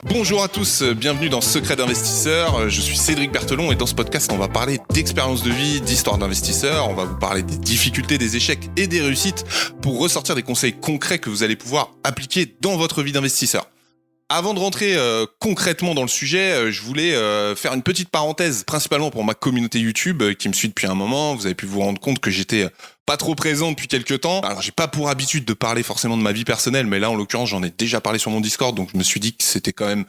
Bonjour à tous, bienvenue dans Secret d'investisseur. Je suis Cédric Berthelon et dans ce podcast, on va parler d'expérience de vie, d'histoire d'investisseur. On va vous parler des difficultés, des échecs et des réussites pour ressortir des conseils concrets que vous allez pouvoir appliquer dans votre vie d'investisseur. Avant de rentrer concrètement dans le sujet, je voulais faire une petite parenthèse, principalement pour ma communauté YouTube qui me suit depuis un moment. Vous avez pu vous rendre compte que j'étais pas trop présent depuis quelques temps. Alors j'ai pas pour habitude de parler forcément de ma vie personnelle, mais là en l'occurrence j'en ai déjà parlé sur mon Discord, donc je me suis dit que c'était quand même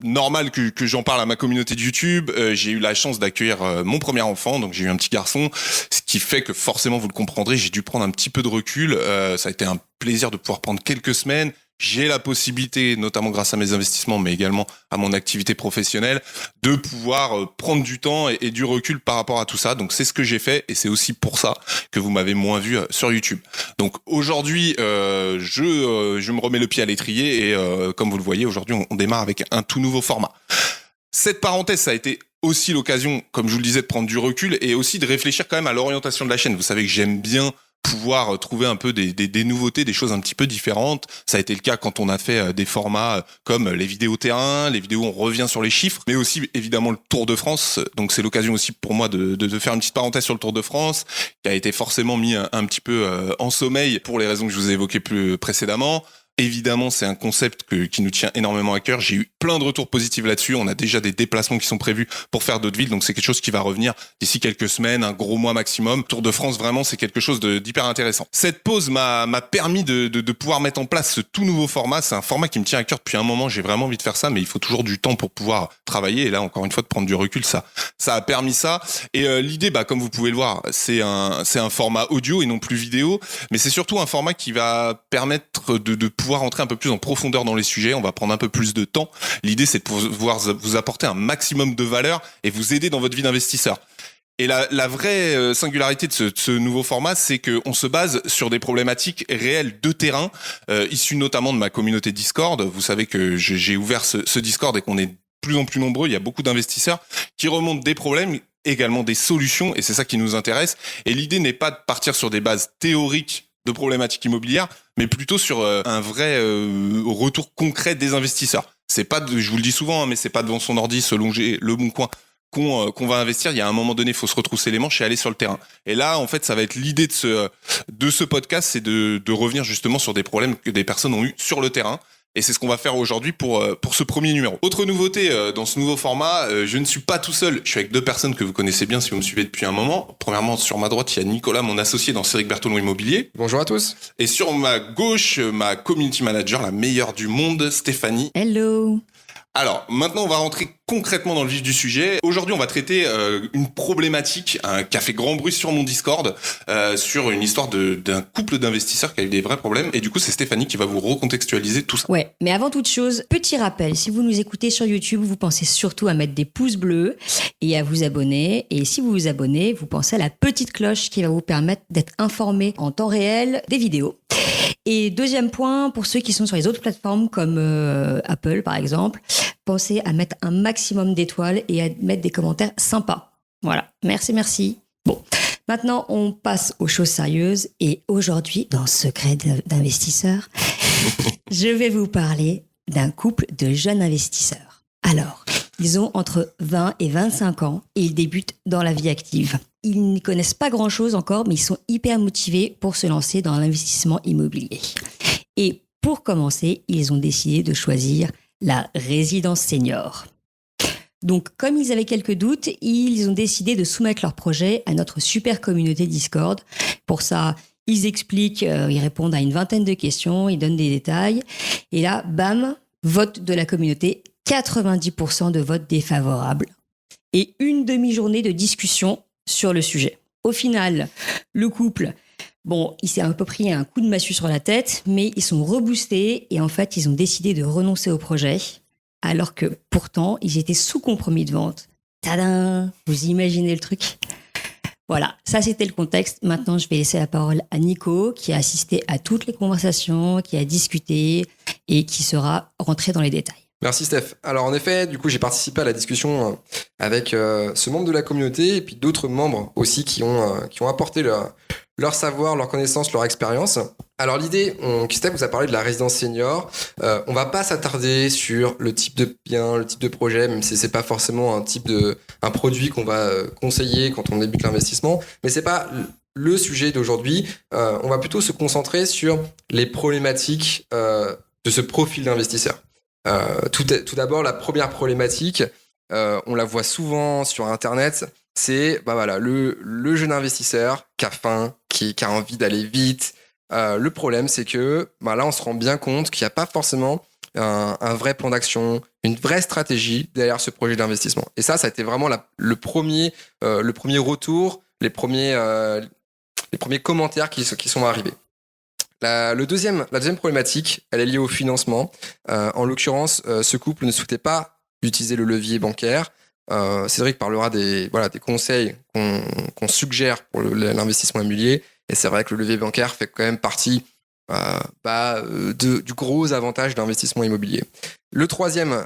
normal que j'en parle à ma communauté de YouTube. J'ai eu la chance d'accueillir mon premier enfant, donc j'ai eu un petit garçon, ce qui fait que forcément vous le comprendrez, j'ai dû prendre un petit peu de recul. Ça a été un plaisir de pouvoir prendre quelques semaines. J'ai la possibilité, notamment grâce à mes investissements, mais également à mon activité professionnelle, de pouvoir prendre du temps et du recul par rapport à tout ça. Donc c'est ce que j'ai fait et c'est aussi pour ça que vous m'avez moins vu sur YouTube. Donc aujourd'hui, je me remets le pied à l'étrier et comme vous le voyez, aujourd'hui on démarre avec un tout nouveau format. Cette parenthèse, ça a été aussi l'occasion, comme je vous le disais, de prendre du recul et aussi de réfléchir quand même à l'orientation de la chaîne. Vous savez que j'aime bien pouvoir trouver un peu des nouveautés, des choses un petit peu différentes. Ça a été le cas quand on a fait des formats comme les vidéos terrain, les vidéos où on revient sur les chiffres, mais aussi évidemment le Tour de France. Donc c'est l'occasion aussi pour moi de faire une petite parenthèse sur le Tour de France, qui a été forcément mis un petit peu en sommeil pour les raisons que je vous ai évoquées plus précédemment. Évidemment, c'est un concept qui nous tient énormément à cœur. J'ai eu plein de retours positifs là-dessus. On a déjà des déplacements qui sont prévus pour faire d'autres villes. Donc, c'est quelque chose qui va revenir d'ici quelques semaines, un gros mois maximum. Tour de France, vraiment, c'est quelque chose d'hyper intéressant. Cette pause m'a permis de pouvoir mettre en place ce tout nouveau format. C'est un format qui me tient à cœur depuis un moment. J'ai vraiment envie de faire ça, mais il faut toujours du temps pour pouvoir travailler. Et là, encore une fois, de prendre du recul, ça a permis ça. Et l'idée, comme vous pouvez le voir, c'est un format audio et non plus vidéo. Mais c'est surtout un format qui va permettre de pouvoir rentrer un peu plus en profondeur dans les sujets. On va prendre un peu plus de temps. L'idée, c'est de pouvoir vous apporter un maximum de valeur et vous aider dans votre vie d'investisseur. Et la vraie singularité de ce nouveau format, c'est qu'on se base sur des problématiques réelles de terrain, issues notamment de ma communauté Discord. Vous savez que j'ai ouvert ce Discord et qu'on est de plus en plus nombreux. Il y a beaucoup d'investisseurs qui remontent des problèmes, également des solutions, et c'est ça qui nous intéresse. Et l'idée n'est pas de partir sur des bases théoriques de problématiques immobilières, mais plutôt sur un vrai retour concret des investisseurs. C'est pas, je vous le dis souvent, mais c'est pas devant son ordi se longer le bon coin qu'on va investir. Il y a un moment donné, il faut se retrousser les manches et aller sur le terrain. Et là, en fait, ça va être l'idée de ce podcast, c'est de revenir justement sur des problèmes que des personnes ont eu sur le terrain. Et c'est ce qu'on va faire aujourd'hui pour ce premier numéro. Autre nouveauté dans ce nouveau format, je ne suis pas tout seul. Je suis avec deux personnes que vous connaissez bien si vous me suivez depuis un moment. Premièrement, sur ma droite, il y a Nicolas, mon associé dans Cédric Berthelon Immobilier. Bonjour à tous. Et sur ma gauche, ma community manager, la meilleure du monde, Stéphanie. Hello. Alors, maintenant, on va rentrer concrètement dans le vif du sujet. Aujourd'hui, on va traiter une problématique qui a fait grand bruit sur mon Discord, sur une histoire d'un couple d'investisseurs qui a eu des vrais problèmes. Et du coup, c'est Stéphanie qui va vous recontextualiser tout ça. Ouais, mais avant toute chose, petit rappel, si vous nous écoutez sur YouTube, vous pensez surtout à mettre des pouces bleus et à vous abonner. Et si vous vous abonnez, vous pensez à la petite cloche qui va vous permettre d'être informé en temps réel des vidéos. Et deuxième point, pour ceux qui sont sur les autres plateformes comme Apple par exemple, pensez à mettre un maximum d'étoiles et à mettre des commentaires sympas. Voilà, merci. Bon, maintenant on passe aux choses sérieuses et aujourd'hui, dans Secret d'investisseur, je vais vous parler d'un couple de jeunes investisseurs. Alors, ils ont entre 20 et 25 ans et ils débutent dans la vie active. Ils ne connaissent pas grand-chose encore, mais ils sont hyper motivés pour se lancer dans l'investissement immobilier. Et pour commencer, ils ont décidé de choisir la résidence senior. Donc, comme ils avaient quelques doutes, ils ont décidé de soumettre leur projet à notre super communauté Discord. Pour ça, ils expliquent, ils répondent à une vingtaine de questions, ils donnent des détails. Et là, bam, vote de la communauté, 90% de votes défavorables. Et une demi-journée de discussion sur le sujet. Au final, le couple, il s'est un peu pris un coup de massue sur la tête, mais ils sont reboostés et en fait, ils ont décidé de renoncer au projet, alors que pourtant, ils étaient sous compromis de vente. Tadam! Vous imaginez le truc? Voilà, ça c'était le contexte. Maintenant, je vais laisser la parole à Nico, qui a assisté à toutes les conversations, qui a discuté et qui sera rentré dans les détails. Merci Steph. Alors en effet, du coup, j'ai participé à la discussion avec ce membre de la communauté et puis d'autres membres aussi qui ont apporté leur savoir, leur connaissance, leur expérience. Alors l'idée, Christophe vous a parlé de la résidence senior. On va pas s'attarder sur le type de bien, le type de projet, même si c'est pas forcément un produit qu'on va conseiller quand on débute l'investissement. Mais c'est pas le sujet d'aujourd'hui. On va plutôt se concentrer sur les problématiques de ce profil d'investisseur. Tout d'abord, la première problématique, on la voit souvent sur Internet, c'est le jeune investisseur qui a faim, qui a envie d'aller vite. Le problème, c'est que là, on se rend bien compte qu'il n'y a pas forcément un vrai plan d'action, une vraie stratégie derrière ce projet d'investissement. Et ça a été vraiment le premier retour, les premiers commentaires qui sont arrivés. La deuxième problématique, elle est liée au financement. En l'occurrence, ce couple ne souhaitait pas utiliser le levier bancaire. Cédric parlera des conseils qu'on suggère pour l'investissement immobilier. Et c'est vrai que le levier bancaire fait quand même partie du gros avantage d'investissement immobilier. La troisième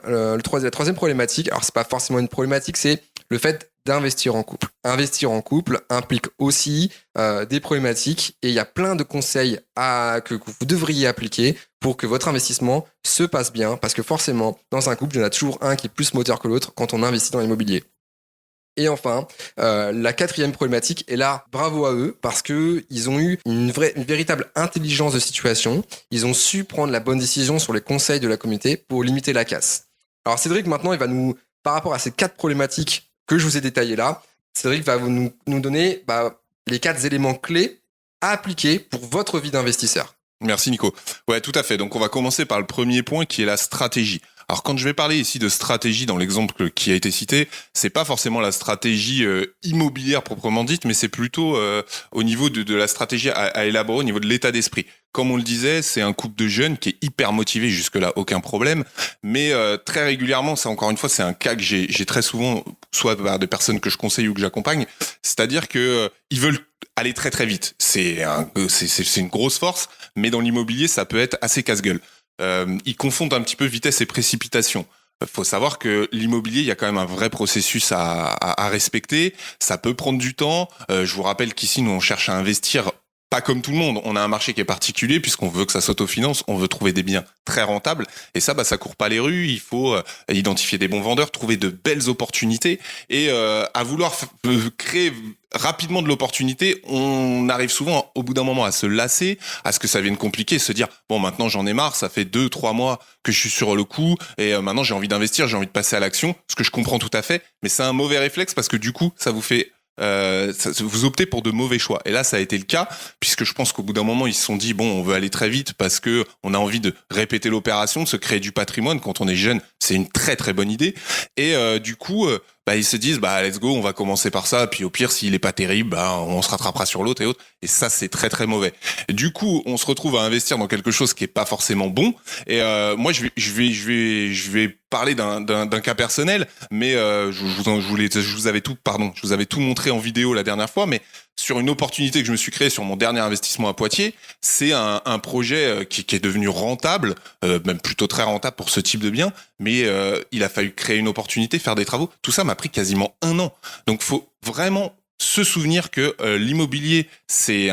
problématique, alors c'est pas forcément une problématique, c'est le fait d'investir en couple. Investir en couple implique aussi des problématiques et il y a plein de conseils que vous devriez appliquer pour que votre investissement se passe bien parce que forcément, dans un couple, il y en a toujours un qui est plus moteur que l'autre quand on investit dans l'immobilier. Et enfin, la quatrième problématique, et là, bravo à eux, parce que ils ont eu une véritable intelligence de situation. Ils ont su prendre la bonne décision sur les conseils de la communauté pour limiter la casse. Alors Cédric, maintenant, il va par rapport à ces 4 problématiques que je vous ai détaillées là, Cédric va nous donner les 4 éléments clés à appliquer pour votre vie d'investisseur. Merci Nico. Ouais, tout à fait. Donc on va commencer par le premier point qui est la stratégie. Alors quand je vais parler ici de stratégie dans l'exemple qui a été cité, c'est pas forcément la stratégie immobilière proprement dite, mais c'est plutôt au niveau de la stratégie à élaborer au niveau de l'état d'esprit. Comme on le disait, c'est un couple de jeunes qui est hyper motivé, jusque-là aucun problème, mais très régulièrement, ça encore une fois, c'est un cas que j'ai très souvent, soit par des personnes que je conseille ou que j'accompagne, c'est-à-dire que ils veulent aller très très vite. C'est une grosse force, mais dans l'immobilier, ça peut être assez casse-gueule. Ils confondent un petit peu vitesse et précipitation. Faut savoir que l'immobilier, il y a quand même un vrai processus à respecter. Ça peut prendre du temps. Je vous rappelle qu'ici, nous, on cherche à investir pas comme tout le monde. On a un marché qui est particulier puisqu'on veut que ça s'autofinance. On veut trouver des biens très rentables. Et ça court pas les rues. Il faut identifier des bons vendeurs, trouver de belles opportunités. Et à vouloir créer rapidement de l'opportunité, on arrive souvent au bout d'un moment à se lasser, à ce que ça vienne compliqué, se dire bon maintenant j'en ai marre, ça fait 2-3 mois que je suis sur le coup et maintenant j'ai envie d'investir, j'ai envie de passer à l'action, ce que je comprends tout à fait, mais c'est un mauvais réflexe parce que du coup ça vous fait vous optez pour de mauvais choix. Et là, ça a été le cas, puisque je pense qu'au bout d'un moment, ils se sont dit, bon, on veut aller très vite parce que on a envie de répéter l'opération, de se créer du patrimoine. Quand on est jeune, c'est une très très bonne idée. Et du coup, ils se disent, let's go, on va commencer par ça. Puis au pire, s'il est pas terrible, on se rattrapera sur l'autre et autres. Et ça, c'est très très mauvais. Du coup, on se retrouve à investir dans quelque chose qui est pas forcément bon. Et moi, je vais parler d'un cas personnel, mais je vous avais tout montré en vidéo la dernière fois, mais sur une opportunité que je me suis créée sur mon dernier investissement à Poitiers, c'est un projet qui est devenu rentable, même plutôt très rentable pour ce type de bien, mais il a fallu créer une opportunité, faire des travaux. Tout ça m'a pris quasiment 1 an. Donc, faut vraiment se souvenir que l'immobilier, c'est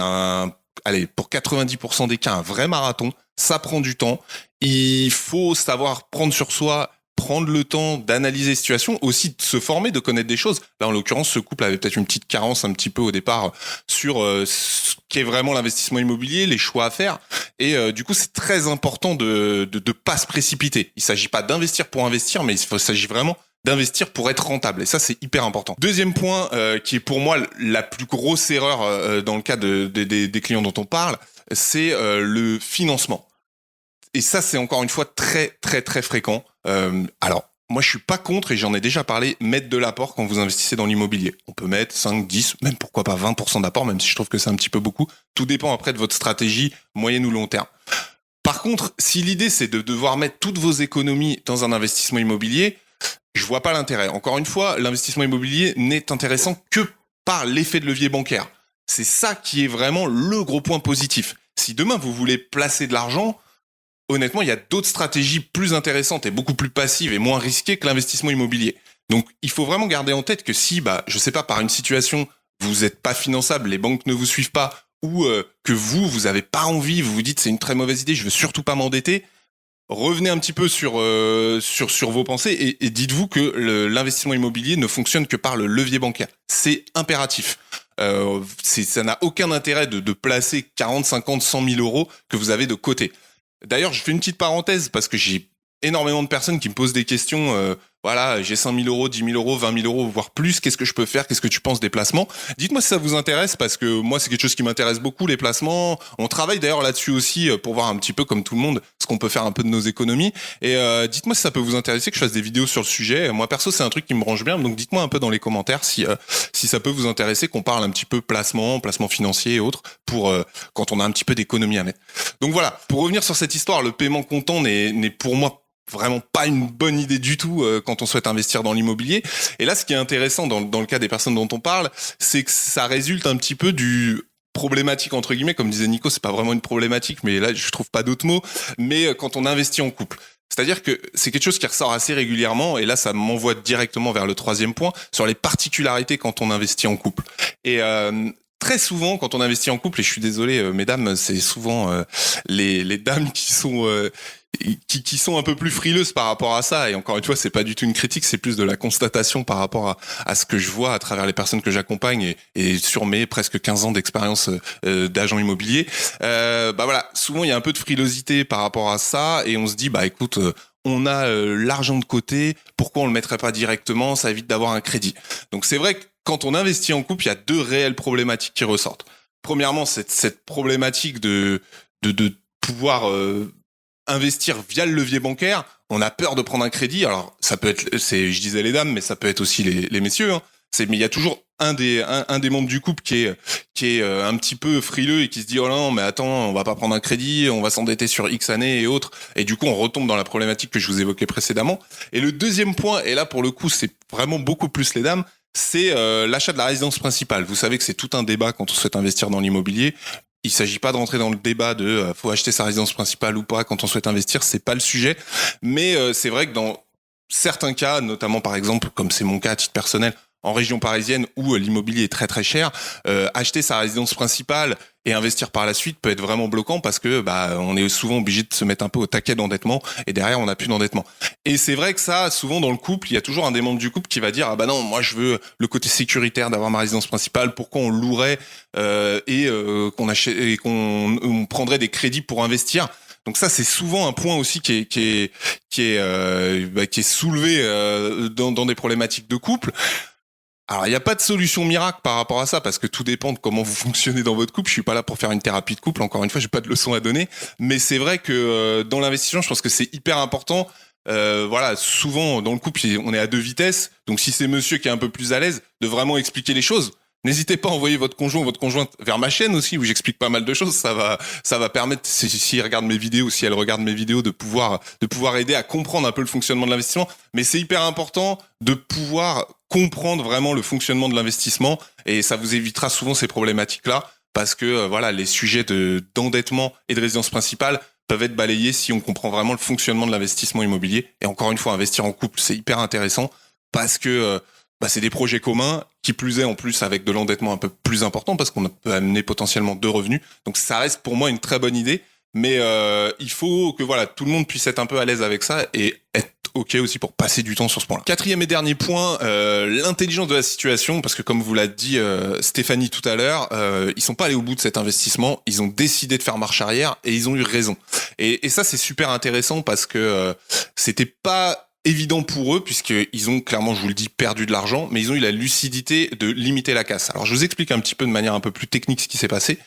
pour 90% des cas, un vrai marathon. Ça prend du temps. Il faut savoir prendre sur soi, prendre le temps d'analyser les situations, aussi de se former, de connaître des choses. Là, en l'occurrence, ce couple avait peut-être une petite carence un petit peu au départ sur ce qu'est vraiment l'investissement immobilier, les choix à faire. Et du coup, c'est très important de pas se précipiter. Il s'agit pas d'investir pour investir, mais il s'agit vraiment d'investir pour être rentable. Et ça, c'est hyper important. Deuxième point, qui est pour moi la plus grosse erreur dans le cas des clients dont on parle, c'est le financement. Et ça, c'est encore une fois très, très, très fréquent. Alors, moi, je suis pas contre, et j'en ai déjà parlé, mettre de l'apport quand vous investissez dans l'immobilier. On peut mettre 5, 10, même pourquoi pas 20% d'apport, même si je trouve que c'est un petit peu beaucoup. Tout dépend après de votre stratégie moyenne ou long terme. Par contre, si l'idée, c'est de devoir mettre toutes vos économies dans un investissement immobilier, je vois pas l'intérêt. Encore une fois, l'investissement immobilier n'est intéressant que par l'effet de levier bancaire. C'est ça qui est vraiment le gros point positif. Si demain, vous voulez placer de l'argent, honnêtement, il y a d'autres stratégies plus intéressantes et beaucoup plus passives et moins risquées que l'investissement immobilier. Donc, il faut vraiment garder en tête que si, je sais pas, par une situation, vous n'êtes pas finançable, les banques ne vous suivent pas, ou que vous avez pas envie, vous vous dites c'est une très mauvaise idée, je veux surtout pas m'endetter, revenez un petit peu sur vos pensées et dites-vous que l'investissement immobilier ne fonctionne que par le levier bancaire. C'est impératif. Ça n'a aucun intérêt de placer 40, 50, 100 000 euros que vous avez de côté. D'ailleurs, je fais une petite parenthèse parce que j'ai énormément de personnes qui me posent des questions. Voilà, j'ai 5 000 euros, 10 000 euros, 20 000 euros, voire plus. Qu'est-ce que je peux faire? Qu'est-ce que tu penses des placements? Dites-moi si ça vous intéresse, parce que moi, c'est quelque chose qui m'intéresse beaucoup, les placements. On travaille d'ailleurs là-dessus aussi pour voir un petit peu, comme tout le monde, ce qu'on peut faire un peu de nos économies. Et dites-moi si ça peut vous intéresser que je fasse des vidéos sur le sujet. Moi, perso, c'est un truc qui me branche bien. Donc, dites-moi un peu dans les commentaires si ça peut vous intéresser qu'on parle un petit peu placement financier et autres pour quand on a un petit peu d'économie à mettre. Donc voilà, pour revenir sur cette histoire, le paiement comptant n'est pour moi vraiment pas une bonne idée du tout quand on souhaite investir dans l'immobilier. Et là, ce qui est intéressant dans le cas des personnes dont on parle, c'est que ça résulte un petit peu du problématique entre guillemets, comme disait Nico, c'est pas vraiment une problématique, mais là je trouve pas d'autres mots, mais quand on investit en couple. C'est-à-dire que c'est quelque chose qui ressort assez régulièrement, et là ça m'envoie directement vers le troisième point, sur les particularités quand on investit en couple. Et très souvent, quand on investit en couple, et je suis désolé, mesdames, c'est souvent les dames qui sont un peu plus frileuses par rapport à ça. Et encore une fois, c'est pas du tout une critique, c'est plus de la constatation par rapport à ce que je vois à travers les personnes que j'accompagne et sur mes presque 15 ans d'expérience d'agent immobilier. Voilà, souvent il y a un peu de frilosité par rapport à ça, et on se dit, écoute, on a l'argent de côté, pourquoi on le mettrait pas directement? Ça évite d'avoir un crédit. Donc c'est vrai que quand on investit en couple, il y a deux réelles problématiques qui ressortent. Premièrement, cette problématique de pouvoir investir via le levier bancaire. On a peur de prendre un crédit. Alors ça peut être, je disais les dames, mais ça peut être aussi les messieurs. Hein. Mais il y a toujours un des membres du couple qui est un petit peu frileux et qui se dit, oh non, mais attends, on va pas prendre un crédit, on va s'endetter sur X années et autres. Et du coup, on retombe dans la problématique que je vous évoquais précédemment. Et le deuxième point, et là pour le coup, c'est vraiment beaucoup plus les dames, c'est l'achat de la résidence principale. Vous savez que c'est tout un débat quand on souhaite investir dans l'immobilier. Il s'agit pas de rentrer dans le débat de faut acheter sa résidence principale ou pas quand on souhaite investir, c'est pas le sujet. Mais c'est vrai que dans certains cas, notamment par exemple, comme c'est mon cas à titre personnel, en région parisienne où l'immobilier est très très cher, acheter sa résidence principale et investir par la suite peut être vraiment bloquant parce que on est souvent obligé de se mettre un peu au taquet d'endettement et derrière on n'a plus d'endettement. Et c'est vrai que ça, souvent dans le couple, il y a toujours un des membres du couple qui va dire non, moi je veux le côté sécuritaire d'avoir ma résidence principale, pourquoi on louerait qu'on achète et qu'on prendrait des crédits pour investir. Donc ça, c'est souvent un point aussi qui est soulevé dans des problématiques de couple. Alors, il n'y a pas de solution miracle par rapport à ça, parce que tout dépend de comment vous fonctionnez dans votre couple. Je suis pas là pour faire une thérapie de couple. Encore une fois, j'ai pas de leçon à donner. Mais c'est vrai que dans l'investissement, je pense que c'est hyper important. Souvent, dans le couple, on est à deux vitesses. Donc, si c'est monsieur qui est un peu plus à l'aise, de vraiment expliquer les choses. N'hésitez pas à envoyer votre conjoint ou votre conjointe vers ma chaîne aussi, où j'explique pas mal de choses. Ça va permettre, s'il regarde mes vidéos ou si elle regarde mes vidéos, de pouvoir aider à comprendre un peu le fonctionnement de l'investissement. Mais c'est hyper important de pouvoir comprendre vraiment le fonctionnement de l'investissement, et ça vous évitera souvent ces problématiques-là, parce que les sujets d'endettement et de résidence principale peuvent être balayés si on comprend vraiment le fonctionnement de l'investissement immobilier. Et encore une fois, investir en couple, c'est hyper intéressant parce que c'est des projets communs, qui plus est en plus avec de l'endettement un peu plus important parce qu'on peut amener potentiellement 2 revenus. Donc ça reste pour moi une très bonne idée, mais il faut que tout le monde puisse être un peu à l'aise avec ça et être ok aussi pour passer du temps sur ce point-là. 4e et dernier point, l'intelligence de la situation, parce que comme vous l'a dit Stéphanie tout à l'heure, ils sont pas allés au bout de cet investissement, ils ont décidé de faire marche arrière et ils ont eu raison. Et ça c'est super intéressant parce que c'était pas évident pour eux, puisqu'ils ont clairement, je vous le dis, perdu de l'argent, mais ils ont eu la lucidité de limiter la casse. Alors je vous explique un petit peu de manière un peu plus technique ce qui s'est passé.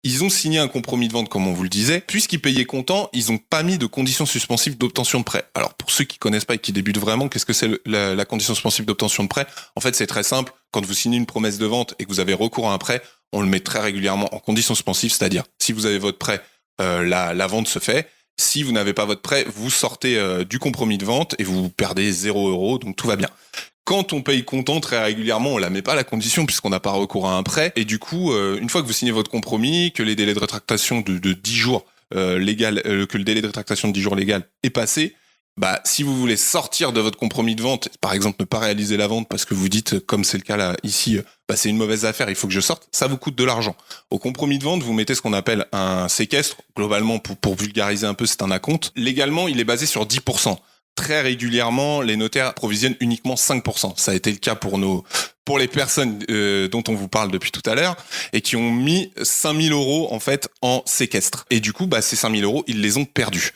Ils ont signé un compromis de vente, comme on vous le disait. Puisqu'ils payaient comptant, ils n'ont pas mis de conditions suspensives d'obtention de prêt. Alors pour ceux qui connaissent pas et qui débutent vraiment, qu'est-ce que c'est la condition suspensive d'obtention de prêt? En fait, c'est très simple. Quand vous signez une promesse de vente et que vous avez recours à un prêt, on le met très régulièrement en condition suspensive, c'est-à-dire si vous avez votre prêt, la vente se fait. Si vous n'avez pas votre prêt, vous sortez du compromis de vente et vous perdez 0 €, donc tout va bien. Quand on paye comptant, très régulièrement, on la met pas à la condition puisqu'on n'a pas recours à un prêt. Et du coup, une fois que vous signez votre compromis, que les délais de rétractation de 10 jours que le délai de rétractation de 10 jours légal est passé, bah, si vous voulez sortir de votre compromis de vente, par exemple ne pas réaliser la vente parce que vous dites, comme c'est le cas là ici, bah, c'est une mauvaise affaire, il faut que je sorte, ça vous coûte de l'argent. Au compromis de vente, vous mettez ce qu'on appelle un séquestre. Globalement, pour vulgariser un peu, c'est un acompte. Légalement, il est basé sur 10%. Très régulièrement, les notaires provisionnent uniquement 5%. Ça a été le cas pour les personnes dont on vous parle depuis tout à l'heure et qui ont mis 5 000 € en fait en séquestre. Et du coup, bah, ces 5 000 €, ils les ont perdus.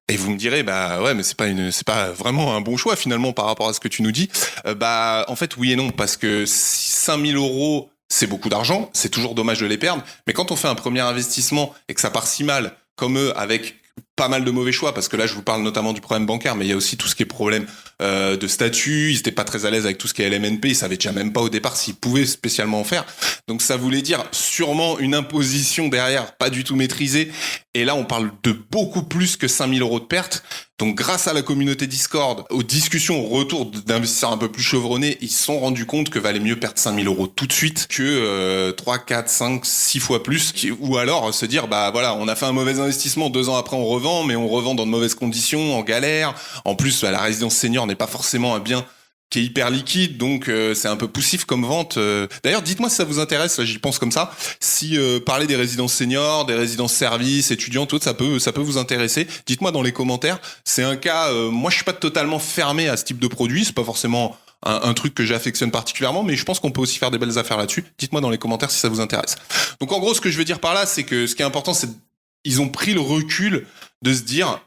Et vous me direz, bah ouais, mais c'est pas vraiment un bon choix finalement par rapport à ce que tu nous dis. Bah en fait oui et non, parce que 5 000 € c'est beaucoup d'argent, c'est toujours dommage de les perdre. Mais quand on fait un premier investissement et que ça part si mal, comme eux, avec pas mal de mauvais choix, parce que là je vous parle notamment du problème bancaire, mais il y a aussi tout ce qui est problème de statut. Ils étaient pas très à l'aise avec tout ce qui est LMNP, ils savaient déjà même pas au départ s'ils pouvaient spécialement en faire. Donc ça voulait dire sûrement une imposition derrière pas du tout maîtrisée. Et là on parle de beaucoup plus que 5 000 € de pertes. Donc grâce à la communauté Discord, aux discussions, au retour d'investisseurs un peu plus chevronnés, ils se sont rendus compte que valait mieux perdre 5 000 € tout de suite que 3, 4, 5, 6 fois plus. Ou alors se dire, bah voilà, on a fait un mauvais investissement, 2 ans après on revend, mais on revend dans de mauvaises conditions, en galère. En plus, bah, la résidence senior n'est pas forcément un bien qui est hyper liquide, donc c'est un peu poussif comme vente. D'ailleurs, dites-moi si ça vous intéresse, là, j'y pense comme ça, si parler des résidences seniors, des résidences services, étudiants, tout ça peut vous intéresser. Dites-moi dans les commentaires. C'est un cas, moi je suis pas totalement fermé à ce type de produit, c'est pas forcément un truc que j'affectionne particulièrement, mais je pense qu'on peut aussi faire des belles affaires là-dessus. Dites-moi dans les commentaires si ça vous intéresse. Donc en gros, ce que je veux dire par là, c'est que ce qui est important, c'est ils ont pris le recul de se dire,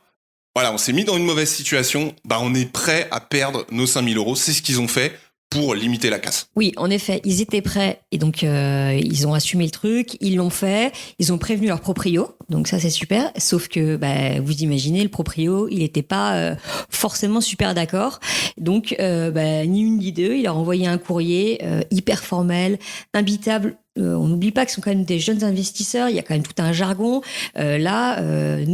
voilà, on s'est mis dans une mauvaise situation, bah on est prêt à perdre nos 5 000 €. C'est ce qu'ils ont fait pour limiter la casse. Oui, en effet, ils étaient prêts et donc ils ont assumé le truc, ils l'ont fait, ils ont prévenu leur proprio, donc ça c'est super, sauf que bah, vous imaginez, le proprio, il n'était pas forcément super d'accord, donc bah, ni une ni deux, il leur a envoyé un courrier hyper formel, imbitable. On n'oublie pas que ce sont quand même des jeunes investisseurs, il y a quand même tout un jargon. Nous,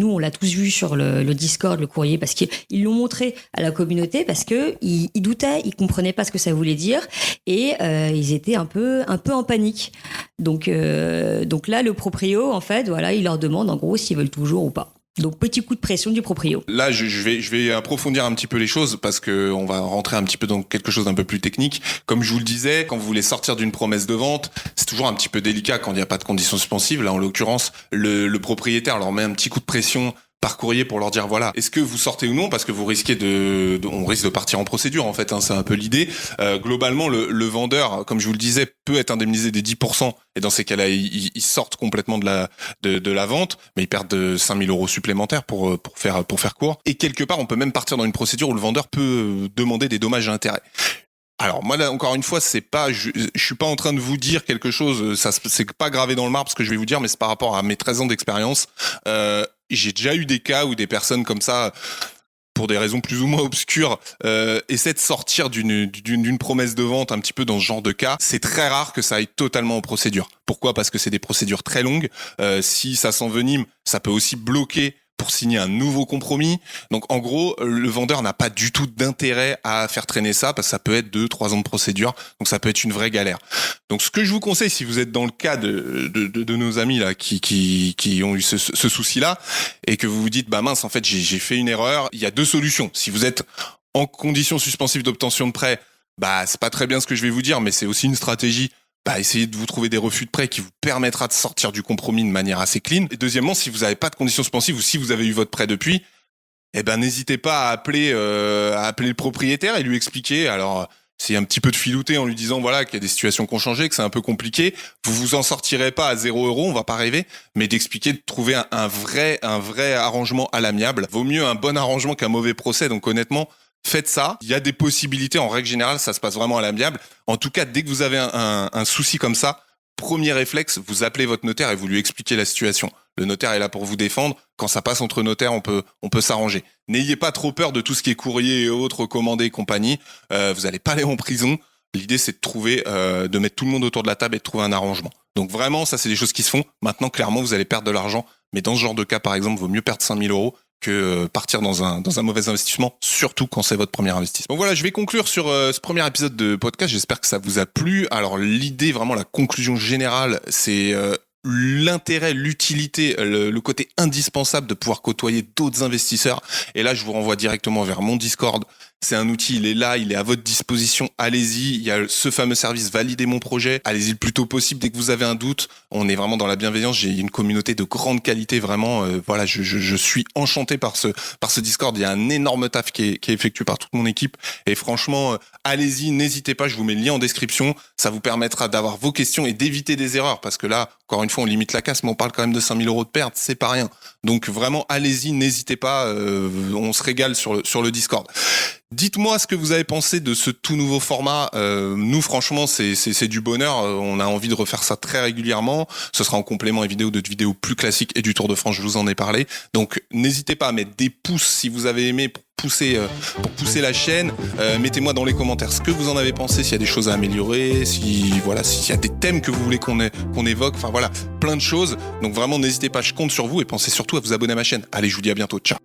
on l'a tous vu sur le Discord, le courrier, parce qu'ils l'ont montré à la communauté, parce que ils doutaient, ils comprenaient pas ce que ça voulait dire, et ils étaient un peu en panique. Donc là, le proprio, en fait, voilà, il leur demande en gros s'ils veulent toujours ou pas. Donc petit coup de pression du proprio. Là, je vais approfondir un petit peu les choses parce que on va rentrer un petit peu dans quelque chose d'un peu plus technique. Comme je vous le disais, quand vous voulez sortir d'une promesse de vente, c'est toujours un petit peu délicat quand il n'y a pas de conditions suspensives. Là, en l'occurrence, le propriétaire leur met un petit coup de pression par courrier pour leur dire voilà, est-ce que vous sortez ou non, parce que vous risquez on risque de partir en procédure en fait, hein, c'est un peu l'idée. Globalement, le vendeur, comme je vous le disais, peut être indemnisé des 10%, et dans ces cas-là, ils sortent complètement de la vente, mais ils perdent 5 000 € supplémentaires pour faire court. Et quelque part, on peut même partir dans une procédure où le vendeur peut demander des dommages et intérêts. Alors moi là encore une fois, c'est pas, je suis pas en train de vous dire quelque chose, ça c'est pas gravé dans le marbre ce que je vais vous dire, mais c'est par rapport à mes 13 ans d'expérience. J'ai déjà eu des cas où des personnes comme ça, pour des raisons plus ou moins obscures, essaient de sortir d'une promesse de vente un petit peu dans ce genre de cas. C'est très rare que ça aille totalement en procédure. Pourquoi ? Parce que c'est des procédures très longues. Si ça s'envenime, ça peut aussi bloquer pour signer un nouveau compromis. Donc en gros, le vendeur n'a pas du tout d'intérêt à faire traîner ça parce que ça peut être 2-3 ans de procédure. Donc ça peut être une vraie galère. Donc ce que je vous conseille, si vous êtes dans le cas de nos amis là qui ont eu ce souci-là et que vous vous dites bah mince, en fait j'ai fait une erreur, il y a 2 solutions. Si vous êtes en condition suspensive d'obtention de prêt, bah c'est pas très bien ce que je vais vous dire, mais c'est aussi une stratégie. Bah, essayez de vous trouver des refus de prêt qui vous permettra de sortir du compromis de manière assez clean. Et deuxièmement, si vous n'avez pas de conditions suspensives ou si vous avez eu votre prêt depuis, eh ben n'hésitez pas à appeler le propriétaire et lui expliquer. Alors c'est un petit peu de filouter en lui disant voilà qu'il y a des situations qui ont changé, que c'est un peu compliqué. Vous vous en sortirez pas à 0 €, on va pas rêver, mais d'expliquer, de trouver un vrai arrangement à l'amiable. Vaut mieux un bon arrangement qu'un mauvais procès. Donc honnêtement, faites ça. Il y a des possibilités. En règle générale, ça se passe vraiment à l'amiable. En tout cas, dès que vous avez un souci comme ça, premier réflexe, vous appelez votre notaire et vous lui expliquez la situation. Le notaire est là pour vous défendre. Quand ça passe entre notaires, on peut s'arranger. N'ayez pas trop peur de tout ce qui est courrier et autres, commandés et compagnie. Vous n'allez pas aller en prison. L'idée, c'est de trouver, de mettre tout le monde autour de la table et de trouver un arrangement. Donc vraiment, ça, c'est des choses qui se font. Maintenant, clairement, vous allez perdre de l'argent. Mais dans ce genre de cas, par exemple, vaut mieux perdre 5 000 € que partir dans un mauvais investissement, surtout quand c'est votre premier investissement. Donc voilà, je vais conclure sur ce premier épisode de podcast. J'espère que ça vous a plu. Alors l'idée, vraiment la conclusion générale, c'est l'intérêt, l'utilité, le côté indispensable de pouvoir côtoyer d'autres investisseurs. Et là, je vous renvoie directement vers mon Discord. C'est un outil, il est là, il est à votre disposition. Allez-y, il y a ce fameux service Valider mon projet. Allez-y le plus tôt possible dès que vous avez un doute. On est vraiment dans la bienveillance. J'ai une communauté de grande qualité, vraiment. Voilà, je suis enchanté par ce Discord. Il y a un énorme taf qui est effectué par toute mon équipe. Et franchement, allez-y, n'hésitez pas. Je vous mets le lien en description. Ça vous permettra d'avoir vos questions et d'éviter des erreurs. Parce que là, encore une fois, on limite la casse, mais on parle quand même de 5 000 € de perte. C'est pas rien. Donc vraiment, allez-y, n'hésitez pas. On se régale sur le Discord. Dites-moi ce que vous avez pensé de ce tout nouveau format. Nous, franchement, c'est du bonheur. On a envie de refaire ça très régulièrement. Ce sera en complément vidéo de vidéos plus classiques et du Tour de France, je vous en ai parlé. Donc, n'hésitez pas à mettre des pouces si vous avez aimé pour pousser la chaîne. Mettez-moi dans les commentaires ce que vous en avez pensé, s'il y a des choses à améliorer, s'il y a des thèmes que vous voulez qu'on évoque. Enfin voilà, plein de choses. Donc vraiment, n'hésitez pas, je compte sur vous et pensez surtout à vous abonner à ma chaîne. Allez, je vous dis à bientôt. Ciao.